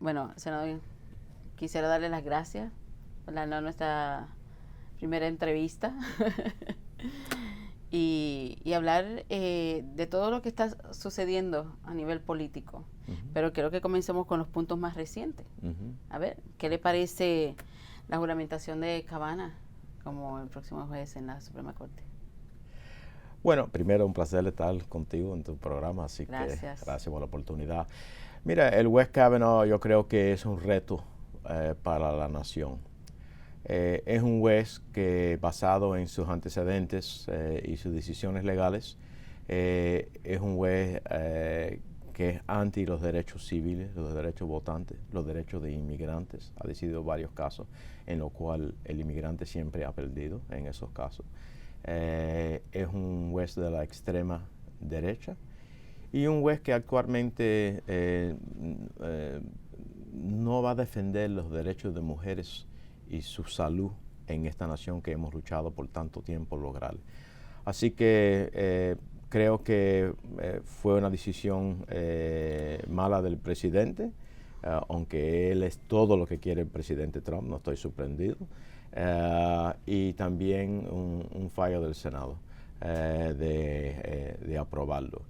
Bueno, senador, quisiera darle las gracias por nuestra primera entrevista y hablar de todo lo que está sucediendo a nivel político. Pero quiero que comencemos con los puntos más recientes. A ver, ¿qué le parece la juramentación de Kavanaugh como el próximo juez en la Suprema Corte? Bueno, primero un placer estar contigo en tu programa, así Gracias. que gracias por la oportunidad. Mira, el juez Kavanaugh yo creo que es un reto para la nación. Es un juez que, basado en sus antecedentes y sus decisiones legales, es un juez que es anti los derechos civiles, los derechos votantes, los derechos de inmigrantes. Ha decidido varios casos en los cuales el inmigrante siempre ha perdido en esos casos. Es un juez de la extrema derecha y un juez que actualmente no va a defender los derechos de mujeres y su salud en esta nación que hemos luchado por tanto tiempo lograr. Así que creo que fue una decisión mala del presidente, aunque él es todo lo que quiere el presidente Trump, no estoy sorprendido. Y también un fallo del Senado de aprobarlo.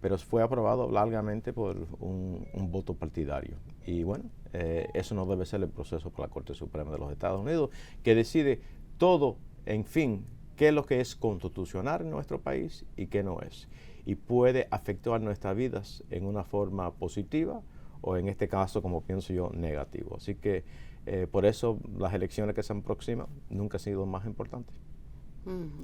Pero fue aprobado largamente por un voto partidario. Y bueno, eso no debe ser el proceso por la Corte Suprema de los Estados Unidos, que decide todo, en fin, qué es lo que es constitucional en nuestro país y qué no es. Y puede afectar nuestras vidas en una forma positiva o en este caso, como pienso yo, negativo. Así que por eso las elecciones que se aproximan nunca han sido más importantes.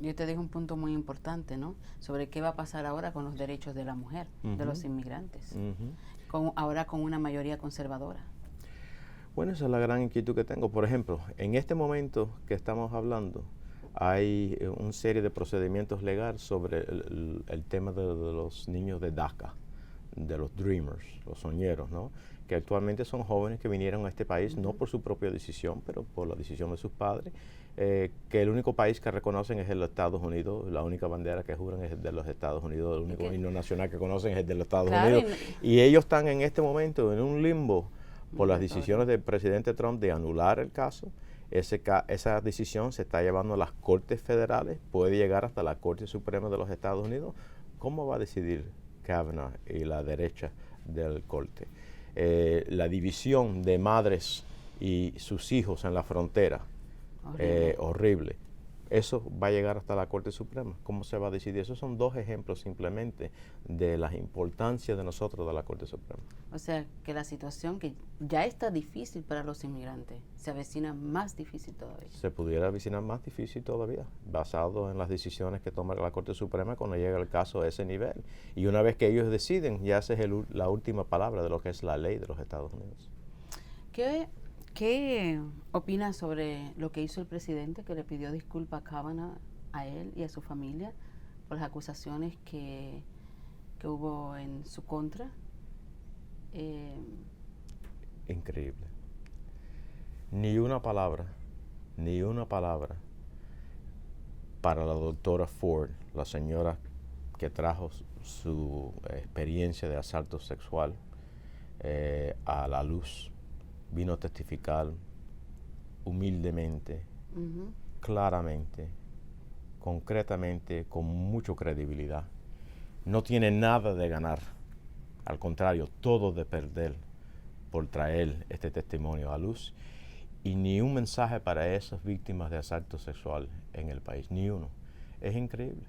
Y usted dijo un punto muy importante, ¿no? Sobre qué va a pasar ahora con los derechos de la mujer, de los inmigrantes, ahora con una mayoría conservadora. Bueno, esa es la gran inquietud que tengo. Por ejemplo, en este momento que estamos hablando, hay una serie de procedimientos legales sobre el tema de los niños de DACA, de los Dreamers, los soñeros, ¿no? Que actualmente son jóvenes que vinieron a este país no por su propia decisión, pero por la decisión de sus padres, que el único país que reconocen es el Estados Unidos, la única bandera que juran es el de los Estados Unidos, el único himno nacional que conocen es el de los Estados Unidos, y ellos están en este momento en un limbo por las decisiones del presidente Trump de anular el caso. Esa decisión se está llevando a las Cortes Federales, puede llegar hasta la Corte Suprema de los Estados Unidos. ¿Cómo va a decidir Kavanaugh y la derecha del Corte? La división de madres y sus hijos en la frontera, horrible. Eso va a llegar hasta la Corte Suprema. ¿Cómo se va a decidir? Esos son dos ejemplos simplemente de la importancia de nosotros de la Corte Suprema. O sea, que la situación que ya está difícil para los inmigrantes se avecina más difícil todavía. Se pudiera avecinar más difícil todavía, basado en las decisiones que toma la Corte Suprema cuando llega el caso a ese nivel. Y una vez que ellos deciden, ya esa es la última palabra de lo que es la ley de los Estados Unidos. ¿Qué opina sobre lo que hizo el presidente, que le pidió disculpas a Kavanaugh, a él y a su familia, por las acusaciones que hubo en su contra? Increíble. Ni una palabra para la doctora Ford, la señora que trajo su experiencia de asalto sexual a la luz. Vino a testificar humildemente, claramente, concretamente, con mucha credibilidad. No tiene nada de ganar, al contrario, todo de perder por traer este testimonio a luz, y ni un mensaje para esas víctimas de asalto sexual en el país, ni uno. Es increíble.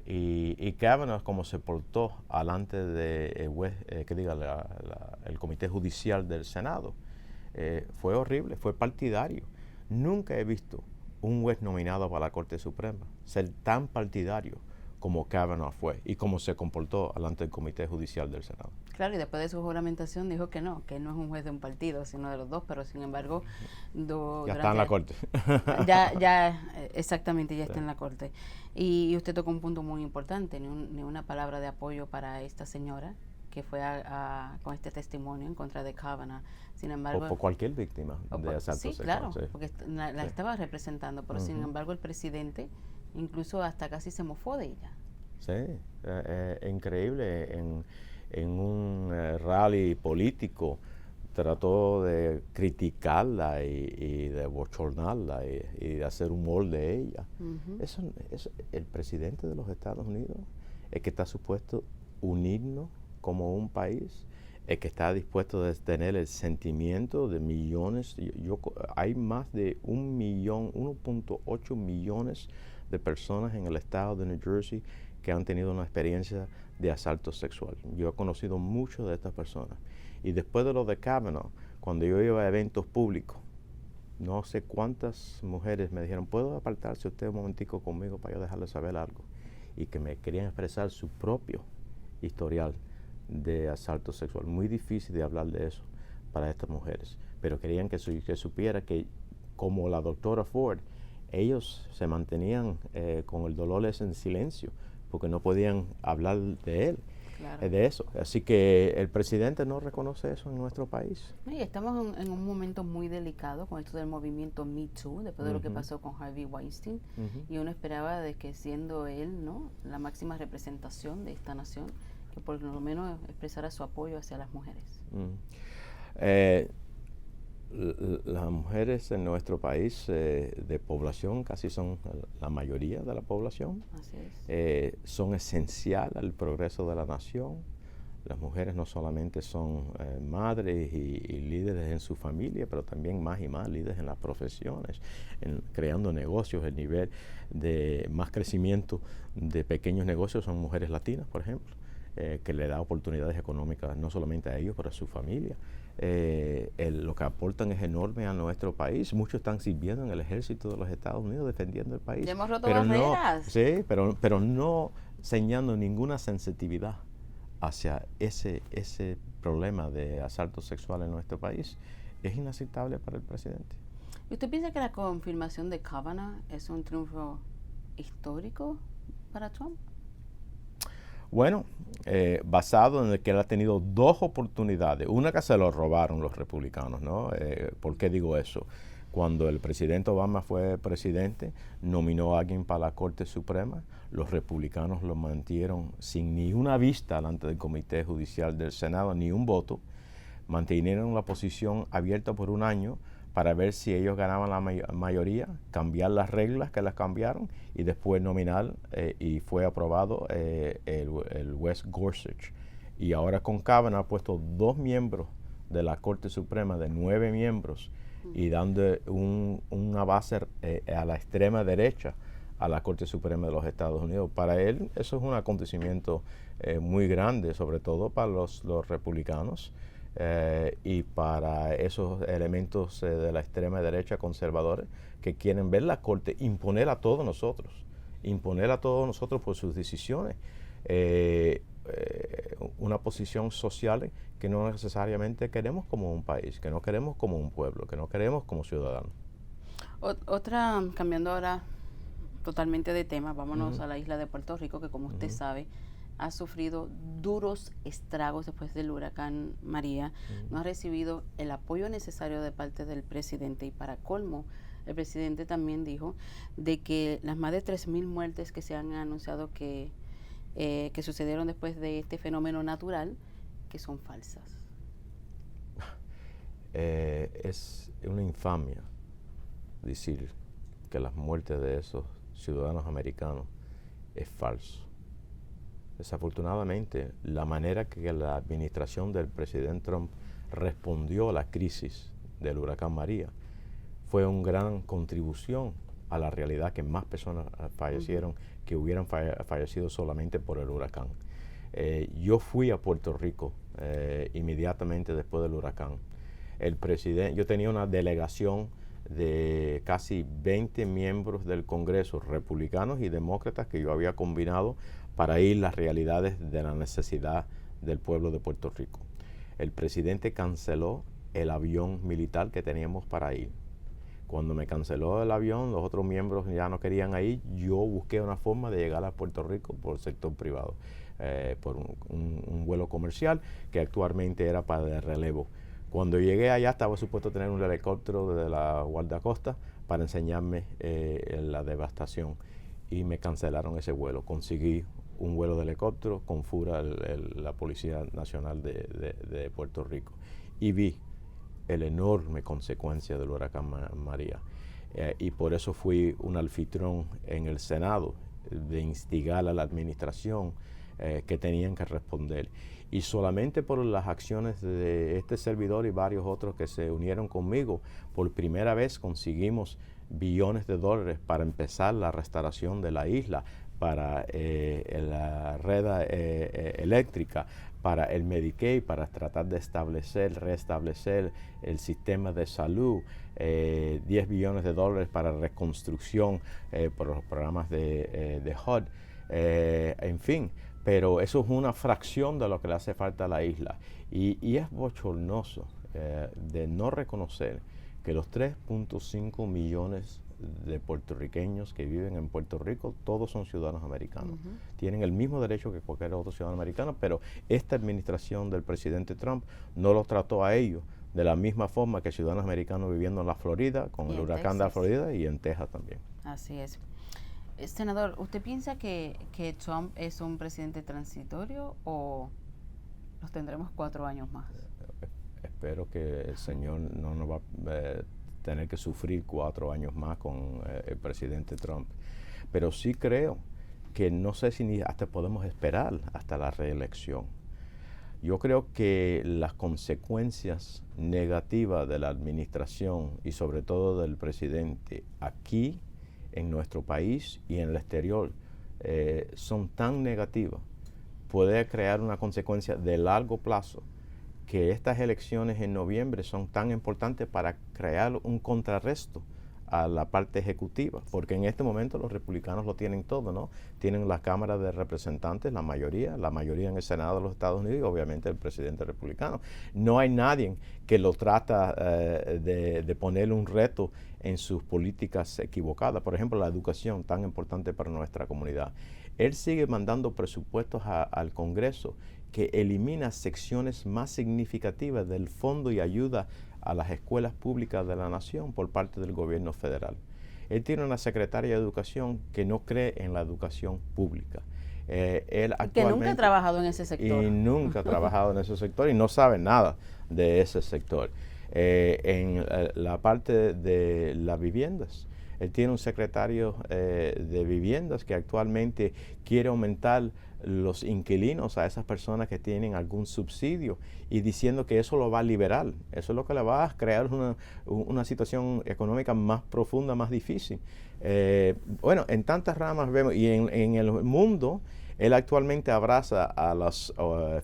Y Kavanaugh, como se portó delante de el Comité Judicial del Senado, fue horrible, fue partidario. Nunca he visto un juez nominado para la Corte Suprema ser tan partidario como Kavanaugh fue y como se comportó delante del Comité Judicial del Senado. Claro, y después de su juramentación dijo que no es un juez de un partido, sino de los dos, pero sin embargo... ya está en la Corte. Exactamente, ya está en la Corte. Y usted tocó un punto muy importante, ni una palabra de apoyo para esta señora que fue con este testimonio en contra de Kavanaugh. Sin embargo... O por cualquier víctima de asalto sexual. Claro, sí. Porque la estaba representando, pero sin embargo el presidente incluso hasta casi se mofó de ella. Sí, increíble. En un rally político trató de criticarla y de bochornarla y de hacer humor de ella. Eso, el presidente de los Estados Unidos es que está supuesto unirnos como un país, es que está dispuesto a tener el sentimiento de millones. Hay más de 1.8 millones de personas en el estado de New Jersey que han tenido una experiencia de asalto sexual. Yo he conocido muchos de estas personas. Y después de lo de Kavanaugh, cuando yo iba a eventos públicos, no sé cuántas mujeres me dijeron, ¿puedo apartarse usted un momentico conmigo para yo dejarle saber algo? Y que me querían expresar su propio historial de asalto sexual. Muy difícil de hablar de eso para estas mujeres, pero querían que supiera que, como la doctora Ford, ellos se mantenían con el dolor ese en silencio, porque no podían hablar de él. Claro. De eso. Así que el presidente no reconoce eso en nuestro país. Y estamos en un momento muy delicado con esto del movimiento Me Too, después de lo que pasó con Harvey Weinstein, y uno esperaba de que, siendo él, ¿no?, la máxima representación de esta nación, que por lo menos expresara su apoyo hacia las mujeres. Las mujeres en nuestro país de población casi son la mayoría de la población. Así es. Son esencial al progreso de la nación. Las mujeres no solamente son madres y líderes en su familia, pero también más y más líderes en las profesiones, creando negocios. El nivel de más crecimiento de pequeños negocios son mujeres latinas, por ejemplo, que le da oportunidades económicas no solamente a ellos, pero a su familia. Lo que aportan es enorme a nuestro país. Muchos están sirviendo en el ejército de los Estados Unidos, defendiendo el país. Ya hemos roto barreras. Sí, pero no enseñando ninguna sensitividad hacia ese problema de asalto sexual en nuestro país. Es inaceptable para el presidente. ¿Y usted piensa que la confirmación de Kavanaugh es un triunfo histórico para Trump? Bueno, basado en el que él ha tenido dos oportunidades, una que se lo robaron los republicanos, ¿no? ¿Por qué digo eso? Cuando el presidente Obama fue presidente, nominó a alguien para la Corte Suprema, los republicanos lo mantuvieron sin ni una vista delante del Comité Judicial del Senado, ni un voto, mantuvieron la posición abierta por un año para ver si ellos ganaban la mayoría, cambiar las reglas que las cambiaron y después nominar, y fue aprobado el juez Gorsuch. Y ahora con Kavanaugh ha puesto 2 miembros de la Corte Suprema, de 9 miembros, y dando una base a la extrema derecha a la Corte Suprema de los Estados Unidos. Para él eso es un acontecimiento muy grande, sobre todo para los republicanos. Y para esos elementos de la extrema derecha conservadores que quieren ver la Corte imponer a todos nosotros por sus decisiones, una posición social que no necesariamente queremos como un país, que no queremos como un pueblo, que no queremos como ciudadanos. Otra, cambiando ahora totalmente de tema, vámonos a la isla de Puerto Rico, que, como usted sabe, ha sufrido duros estragos después del huracán María. No ha recibido el apoyo necesario de parte del presidente, y para colmo, el presidente también dijo de que las más de 3,000 muertes que se han anunciado que sucedieron después de este fenómeno natural, que son falsas. Es una infamia decir que las muertes de esos ciudadanos americanos es falso. Desafortunadamente, la manera que la administración del presidente Trump respondió a la crisis del huracán María fue una gran contribución a la realidad que más personas fallecieron, que hubieran fallecido solamente por el huracán. Yo fui a Puerto Rico inmediatamente después del huracán. Yo tenía una delegación de casi 20 miembros del Congreso, republicanos y demócratas, que yo había combinado para ir las realidades de la necesidad del pueblo de Puerto Rico. El presidente canceló el avión militar que teníamos para ir. Cuando me canceló el avión, los otros miembros ya no querían ir. Yo busqué una forma de llegar a Puerto Rico por el sector privado, por un vuelo comercial que actualmente era para el relevo. Cuando llegué allá estaba supuesto tener un helicóptero de la guardacosta para enseñarme la devastación, y me cancelaron ese vuelo. Conseguí un vuelo de helicóptero con FURA, la Policía Nacional de Puerto Rico, y vi el enorme consecuencia del huracán María. Y por eso fui un anfitrión en el Senado de instigar a la administración que tenían que responder. Y solamente por las acciones de este servidor y varios otros que se unieron conmigo, por primera vez conseguimos billones de dólares para empezar la restauración de la isla, para la red eléctrica, para el Medicaid, para tratar de restablecer el sistema de salud, 10 billones de dólares para reconstrucción por los programas de HUD, en fin. Pero eso es una fracción de lo que le hace falta a la isla. Y es bochornoso de no reconocer que los 3.5 millones de puertorriqueños que viven en Puerto Rico, todos son ciudadanos americanos. Tienen el mismo derecho que cualquier otro ciudadano americano, pero esta administración del presidente Trump no los trató a ellos de la misma forma que ciudadanos americanos viviendo en la Florida, con el huracán de la Florida, y en Texas también. Así es. Senador, ¿usted piensa que Trump es un presidente transitorio o los tendremos 4 años más? Espero que el señor no nos va a tener que sufrir 4 años más con el presidente Trump. Pero sí creo que no sé si ni hasta podemos esperar hasta la reelección. Yo creo que las consecuencias negativas de la administración y sobre todo del presidente aquí en nuestro país y en el exterior son tan negativas, puede crear una consecuencia de largo plazo, que estas elecciones en noviembre son tan importantes para crear un contrarresto a la parte ejecutiva, porque en este momento los republicanos lo tienen todo, ¿no? Tienen la Cámara de Representantes, la mayoría en el Senado de los Estados Unidos y obviamente el presidente republicano. No hay nadie que lo trata de ponerle un reto en sus políticas equivocadas. Por ejemplo, la educación, tan importante para nuestra comunidad. Él sigue mandando presupuestos al Congreso que elimina secciones más significativas del fondo y ayuda a las escuelas públicas de la nación por parte del gobierno federal. Él tiene una secretaria de educación que no cree en la educación pública. Que nunca ha trabajado en ese sector. Y nunca ha trabajado en ese sector y no sabe nada de ese sector. En la parte de las viviendas, él tiene un secretario de viviendas que actualmente quiere aumentar los inquilinos a esas personas que tienen algún subsidio y diciendo que eso lo va a liberar. Eso es lo que le va a crear una situación económica más profunda, más difícil. Bueno, en tantas ramas vemos, y en el mundo, él actualmente abraza a las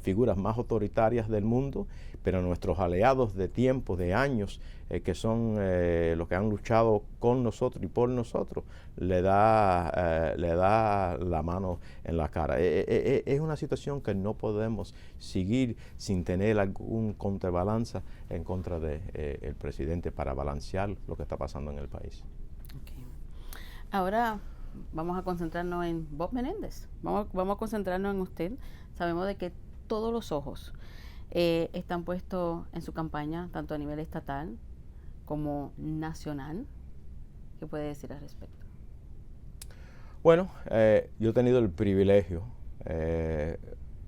figuras más autoritarias del mundo, pero nuestros aliados de tiempos, de años, que son los que han luchado con nosotros y por nosotros, le da la mano en la cara. Es una situación que no podemos seguir sin tener algún contrabalanza en contra del presidente para balancear lo que está pasando en el país. Okay. Ahora vamos a concentrarnos en Bob Menéndez. Vamos a concentrarnos en usted. Sabemos de que todos los ojos están puestos en su campaña, tanto a nivel estatal como nacional. ¿Qué puede decir al respecto? Bueno, yo he tenido el privilegio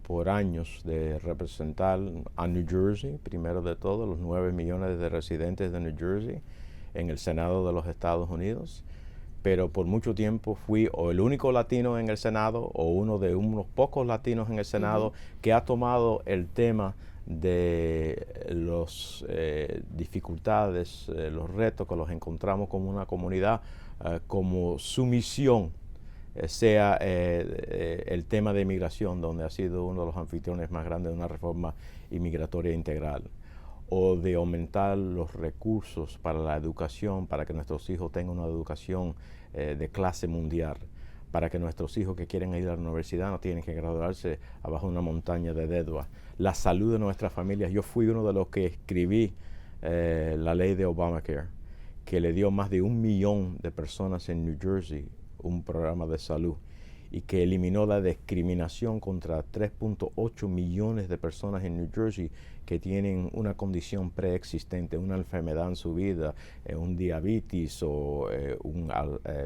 por años de representar a New Jersey, primero de todo, los 9 millones de residentes de New Jersey en el Senado de los Estados Unidos. Pero por mucho tiempo fui o el único latino en el Senado o uno de unos pocos latinos en el Senado que ha tomado el tema de las dificultades, los retos que los encontramos como una comunidad, como su misión, sea el tema de inmigración, donde ha sido uno de los anfitriones más grandes de una reforma inmigratoria integral, o de aumentar los recursos para la educación, para que nuestros hijos tengan una educación de clase mundial, para que nuestros hijos que quieren ir a la universidad no tienen que graduarse abajo de una montaña de deuda. La salud de nuestras familias. Yo fui uno de los que escribí la ley de Obamacare, que le dio más de 1 millón de personas en New Jersey un programa de salud y que eliminó la discriminación contra 3.8 millones de personas en New Jersey que tienen una condición preexistente, una enfermedad en su vida, un diabetes o un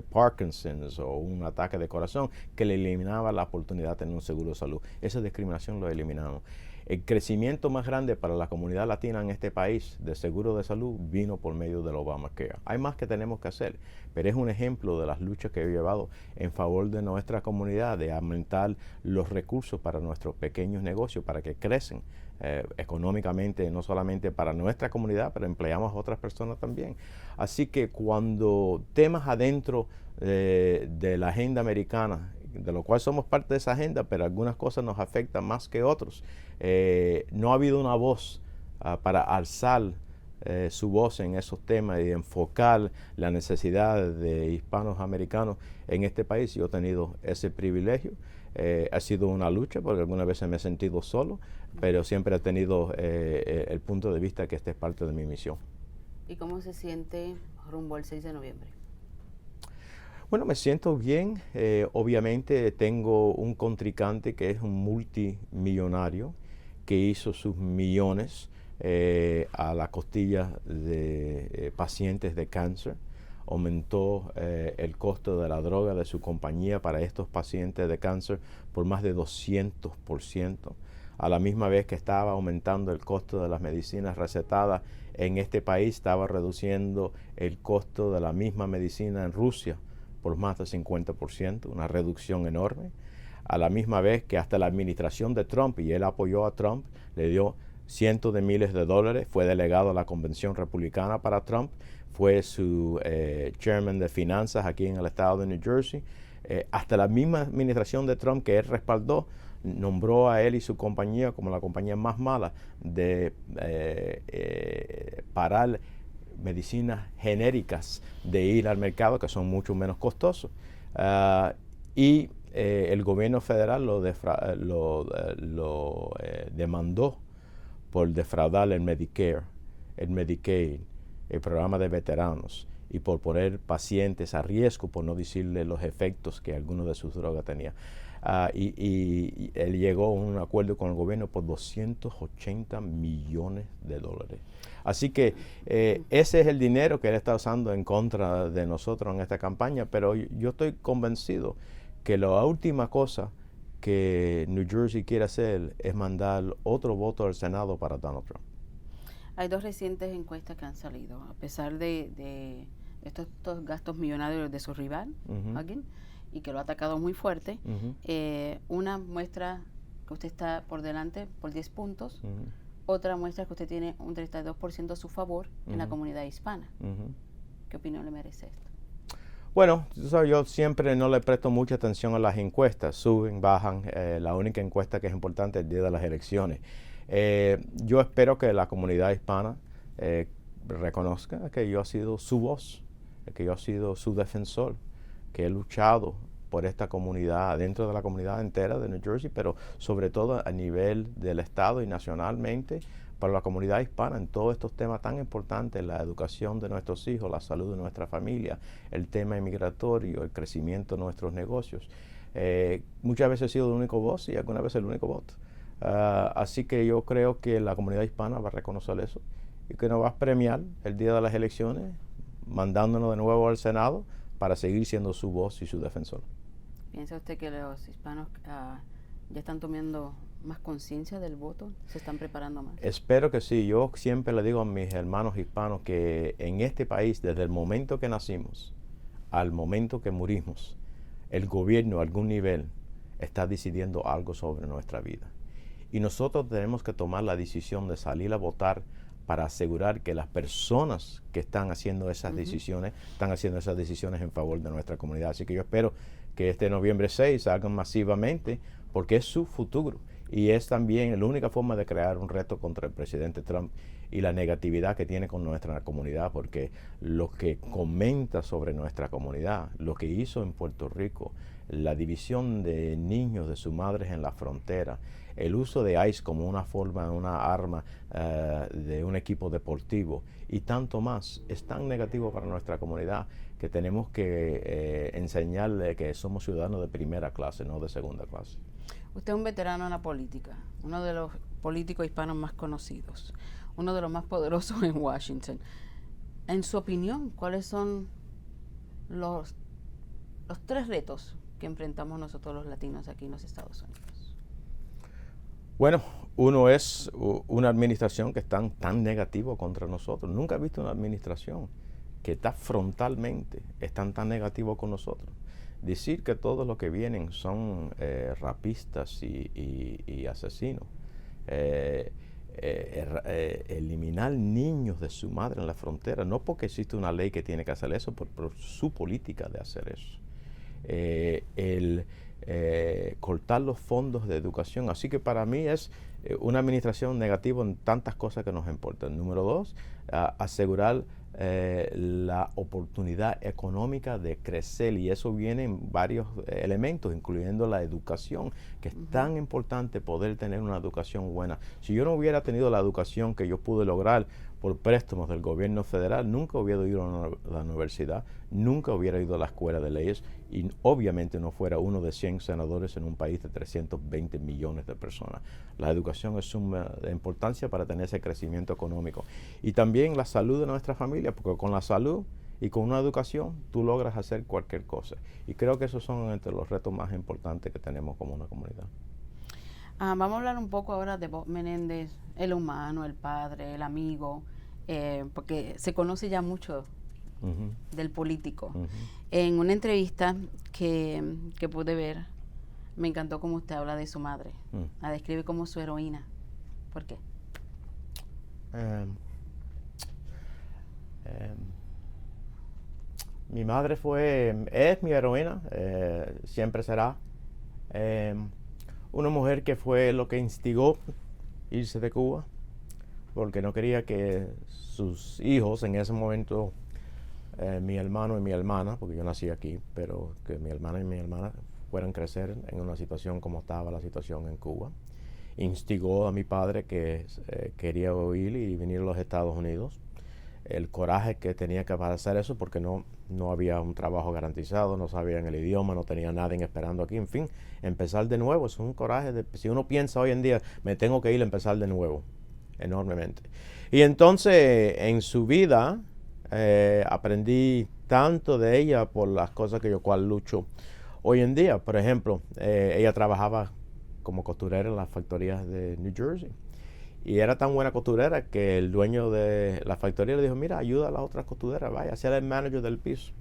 Parkinson's o un ataque de corazón, que le eliminaba la oportunidad de tener un seguro de salud. Esa discriminación lo eliminamos. el crecimiento más grande para la comunidad latina en este país de seguro de salud vino por medio del Obamacare. Hay más que tenemos que hacer, pero es un ejemplo de las luchas que he llevado en favor de nuestra comunidad, de aumentar los recursos para nuestros pequeños negocios, para que crecen económicamente, no solamente para nuestra comunidad, pero empleamos a otras personas también. Así que cuando temas adentro de la agenda americana, de lo cual somos parte de esa agenda, pero algunas cosas nos afectan más que otros, no ha habido una voz para alzar su voz en esos temas y enfocar la necesidad de hispanos americanos en este país. Yo he tenido ese privilegio. Ha sido una lucha porque algunas veces me he sentido solo, pero siempre he tenido el punto de vista que esta es parte de mi misión. ¿Y cómo se siente rumbo al 6 de noviembre? Bueno, me siento bien. Obviamente tengo un contrincante que es un multimillonario que hizo sus millones a la costilla de pacientes de cáncer. Aumentó el costo de la droga de su compañía para estos pacientes de cáncer por más de 200%, a la misma vez que estaba aumentando el costo de las medicinas recetadas en este país, estaba reduciendo el costo de la misma medicina en Rusia por más de 50%, una reducción enorme, a la misma vez que hasta la administración de Trump, y él apoyó a Trump, le dio cientos de miles de dólares, fue delegado a la convención republicana para Trump, fue su chairman de finanzas aquí en el estado de New Jersey. Hasta la misma administración de Trump que él respaldó, nombró a él y su compañía como la compañía más mala de parar medicinas genéricas de ir al mercado, que son mucho menos costosos. Y el gobierno federal lo demandó por defraudar el Medicare, el Medicaid, el programa de veteranos, y por poner pacientes a riesgo, por no decirle los efectos que algunos de sus drogas tenían. Y él llegó a un acuerdo con el gobierno por 280 millones de dólares. Así que ese es el dinero que él está usando en contra de nosotros en esta campaña, pero yo estoy convencido que la última cosa que New Jersey quiere hacer es mandar otro voto al Senado para Donald Trump. Hay dos recientes encuestas que han salido, a pesar de estos gastos millonarios de su rival, Huggins, y que lo ha atacado muy fuerte. Una muestra que usted está por delante por 10 puntos, otra muestra que usted tiene un 32% a su favor en la comunidad hispana. ¿Qué opinión le merece esto? Bueno, yo siempre no le presto mucha atención a las encuestas, suben, bajan. La única encuesta que es importante es el día de las elecciones. Yo espero que la comunidad hispana reconozca que yo he sido su voz, que yo he sido su defensor, que he luchado por esta comunidad, dentro de la comunidad entera de New Jersey, pero sobre todo a nivel del estado y nacionalmente, para la comunidad hispana en todos estos temas tan importantes, la educación de nuestros hijos, la salud de nuestra familia, el tema migratorio, el crecimiento de nuestros negocios. Muchas veces he sido el único voz y algunas veces el único voto. Así que yo creo que la comunidad hispana va a reconocer eso y que nos va a premiar el día de las elecciones, mandándonos de nuevo al Senado para seguir siendo su voz y su defensor. ¿Piensa usted que los hispanos ya están tomando más conciencia del voto? ¿Se están preparando más? Espero que sí. Yo siempre le digo a mis hermanos hispanos que en este país, desde el momento que nacimos al momento que morimos, el gobierno a algún nivel está decidiendo algo sobre nuestra vida. Y nosotros tenemos que tomar la decisión de salir a votar para asegurar que las personas que están haciendo esas decisiones, están haciendo esas decisiones en favor de nuestra comunidad. Así que yo espero que este noviembre 6 salgan masivamente, porque es su futuro. Y es también la única forma de crear un reto contra el presidente Trump y la negatividad que tiene con nuestra comunidad, porque lo que comenta sobre nuestra comunidad, lo que hizo en Puerto Rico, la división de niños de sus madres en la frontera, el uso de ICE como una forma, una arma de un equipo deportivo y tanto más, es tan negativo para nuestra comunidad que tenemos que enseñarle que somos ciudadanos de primera clase, no de segunda clase. Usted es un veterano en la política, uno de los políticos hispanos más conocidos, uno de los más poderosos en Washington. En su opinión, ¿cuáles son los 3 retos que enfrentamos nosotros los latinos aquí en los Estados Unidos? Bueno, uno es una administración que está tan negativa contra nosotros. Nunca he visto una administración que está frontalmente, están tan negativos con nosotros. Decir que todos los que vienen son rapistas y asesinos. Eliminar niños de su madre en la frontera, no porque existe una ley que tiene que hacer eso, por su política de hacer eso. Cortar los fondos de educación. Así que para mí es una administración negativa en tantas cosas que nos importan. Número 2, asegurar la oportunidad económica de crecer, y eso viene en varios elementos, incluyendo la educación, que es tan importante poder tener una educación buena. Si yo no hubiera tenido la educación que yo pude lograr por préstamos del gobierno federal, nunca hubiera ido a la universidad, nunca hubiera ido a la escuela de leyes, y obviamente no fuera uno de 100 senadores en un país de 320 millones de personas. La educación es suma de importancia para tener ese crecimiento económico. Y también la salud de nuestra familia, porque con la salud y con una educación tú logras hacer cualquier cosa. Y creo que esos son entre los retos más importantes que tenemos como una comunidad. Vamos a hablar un poco ahora de Bob Menéndez, el humano, el padre, el amigo, porque se conoce ya mucho del político. En una entrevista que pude ver, me encantó cómo usted habla de su madre. La describe como su heroína. ¿Por qué? Mi madre es mi heroína, siempre será. Una mujer que fue lo que instigó irse de Cuba, porque no quería que sus hijos en ese momento, mi hermano y mi hermana, porque yo nací aquí, pero que mi hermano y mi hermana fueran crecer en una situación como estaba la situación en Cuba. Instigó a mi padre que quería huir y venir a los Estados Unidos. El coraje que tenía que hacer eso, porque no había un trabajo garantizado, no sabían el idioma, no tenía nadie esperando aquí, en fin, empezar de nuevo es un coraje. Si uno piensa hoy en día, me tengo que ir a empezar de nuevo, enormemente. Y entonces en su vida aprendí tanto de ella por las cosas que yo cual lucho hoy en día. Por ejemplo, ella trabajaba como costurera en las factorías de New Jersey. Y era tan buena costurera que el dueño de la factoría le dijo, mira, ayuda a las otras costureras, vaya, ser el manager del piso.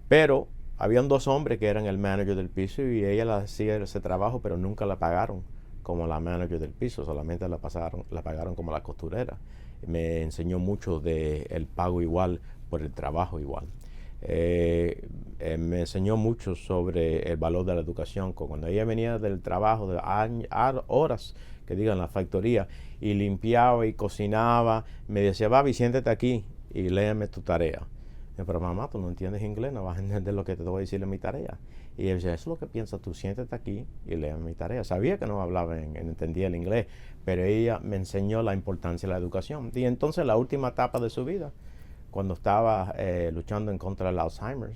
Pero habían 2 hombres que eran el manager del piso y ella la hacía ese trabajo, pero nunca la pagaron como la manager del piso, solamente la pagaron como la costurera. Me enseñó mucho del pago igual por el trabajo igual. Me enseñó mucho sobre el valor de la educación. Cuando ella venía del trabajo de horas que digan la factoría y limpiaba y cocinaba, me decía, Babi, siéntate aquí y léeme tu tarea. Yo, pero mamá, tú no entiendes inglés, no vas a entender lo que te voy a decir en mi tarea. Y ella decía, eso es lo que piensas tú, siéntate aquí y léeme mi tarea. Sabía que no hablaba, entendía el inglés, pero ella me enseñó la importancia de la educación. Y entonces la última etapa de su vida, cuando estaba luchando en contra del Alzheimer,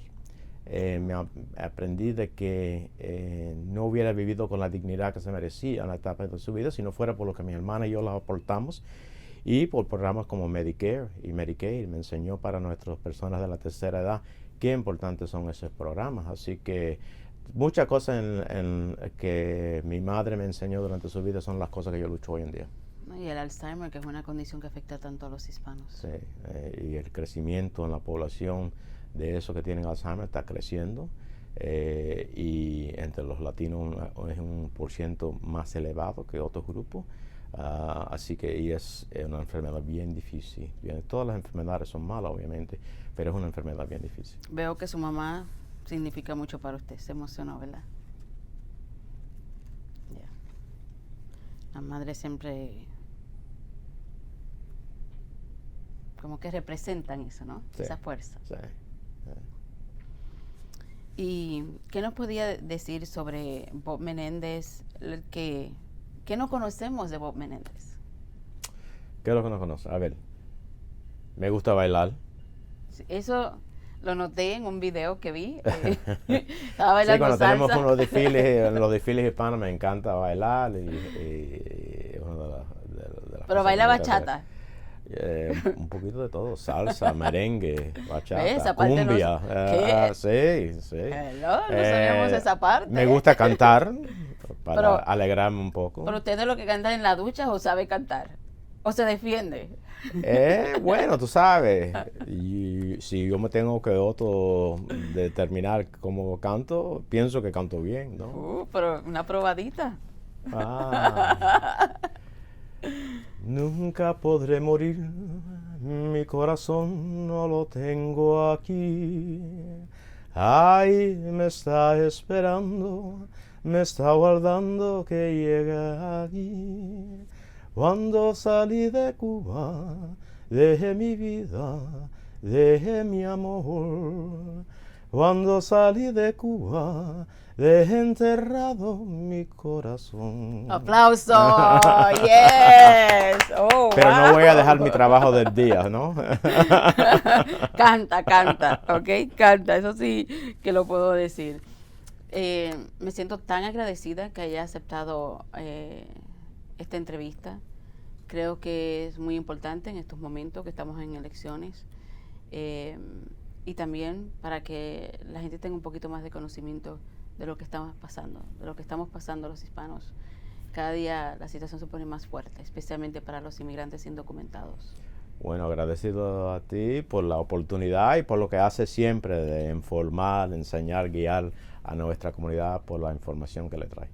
aprendí de que no hubiera vivido con la dignidad que se merecía en la etapa de su vida si no fuera por lo que mi hermana y yo la aportamos, y por programas como Medicare y Medicaid. Me enseñó para nuestras personas de la tercera edad qué importantes son esos programas. Así que muchas cosas que mi madre me enseñó durante su vida son las cosas que yo lucho hoy en día. Y el Alzheimer, que es una condición que afecta tanto a los hispanos. Sí, y el crecimiento en la población de esos que tienen Alzheimer está creciendo, y entre los latinos es un % más elevado que otros grupos. Así que es una enfermedad bien difícil. Todas las enfermedades son malas, obviamente, pero es una enfermedad bien difícil. Veo que su mamá significa mucho para usted. Se emocionó, ¿verdad? Yeah. La madre siempre como que representan eso, ¿no? Sí, esa fuerza. Sí. ¿Y qué nos podía decir sobre Bob Menéndez, que no conocemos de Bob Menéndez? ¿Qué es lo que no conoce? A ver, me gusta bailar. Eso lo noté en un video que vi. Estaba bailando sí, cuando salsa. tenemos los desfiles hispanos me encanta bailar. Y una de las Pero baila bachata. Un poquito de todo, salsa, merengue, bachata, esa parte cumbia. ¿Qué? Sí. No sabíamos esa parte. Me gusta cantar, para Pero- alegrarme un poco. ¿Pero usted es lo que canta en la ducha o sabe cantar? ¿O se defiende? Bueno, tú sabes, y si yo me tengo que determinar cómo canto, pienso que canto bien, ¿no? Pero una probadita. Ah, nunca podré morir, mi corazón no lo tengo aquí. Ay, me está esperando, me está guardando que llegue aquí. Cuando salí de Cuba, dejé mi vida, dejé mi amor. Cuando salí de Cuba, dejé enterrado mi corazón. ¡Aplauso! ¡Yes! Oh, Pero no voy a wow. dejar mi trabajo del día, ¿no? Canta, ¿ok? Canta, eso sí que lo puedo decir. Me siento tan agradecida que haya aceptado esta entrevista. Creo que es muy importante en estos momentos que estamos en elecciones y también para que la gente tenga un poquito más de conocimiento de lo que estamos pasando los hispanos. Cada día la situación se pone más fuerte, especialmente para los inmigrantes indocumentados. Bueno, agradecido a ti por la oportunidad y por lo que haces siempre de informar, enseñar, guiar a nuestra comunidad por la información que le trae.